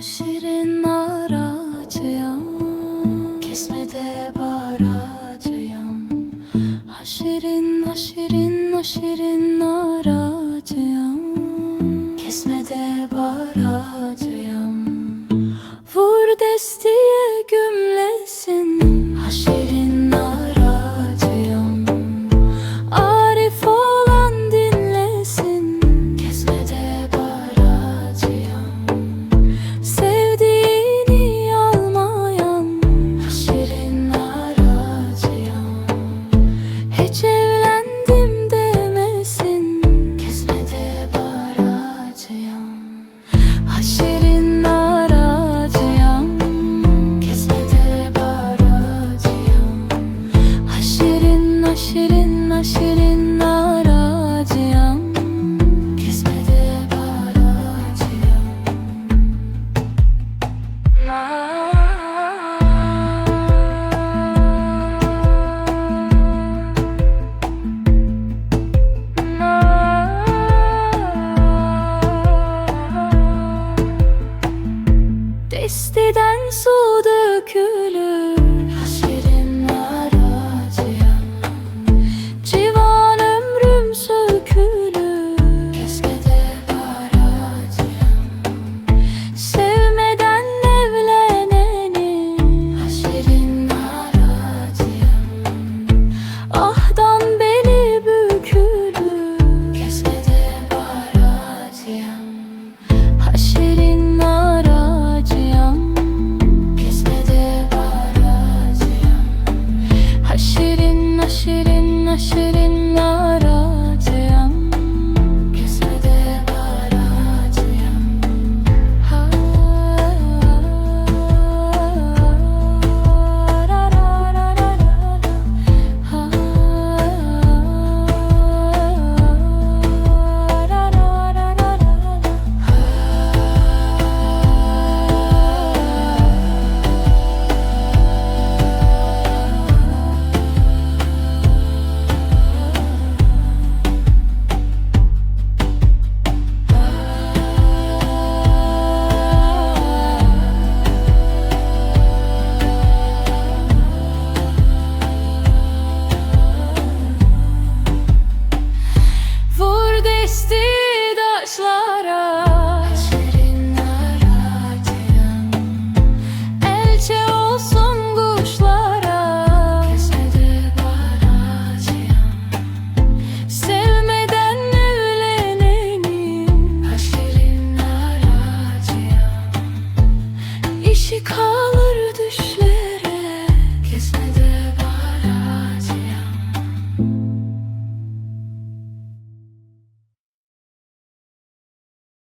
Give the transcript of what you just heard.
Şirin aracıyam, kesmede baracıyam. Şirin, şirin, şirin aracıyam, kesmede baracıyam. Vur destiye gümlesin, şirin aracıyam. Arif olan dinlesin, kesmede baracıyam. Sevdiğini almayan, şirin aracıyam. Hiç evlendim demesin, kesmede baracıyam. Şirin aracıyam, kesmede baracıyam. Şirin, şirin, şirin aracıyam, kesmede baracıyam. Desteden su dökülür, şirin aracıyam. Civan ömrüm sökülür, kesmede baracıyam. Sevmeden evleneni, şirin aracıyam. Ahdan beli bükülür, kesmede baracıyam. Şirin aracıyam, kesmede baracıyam. Şirin, şirin, şirin aracıyam, kesmede baracıyam. Vur desti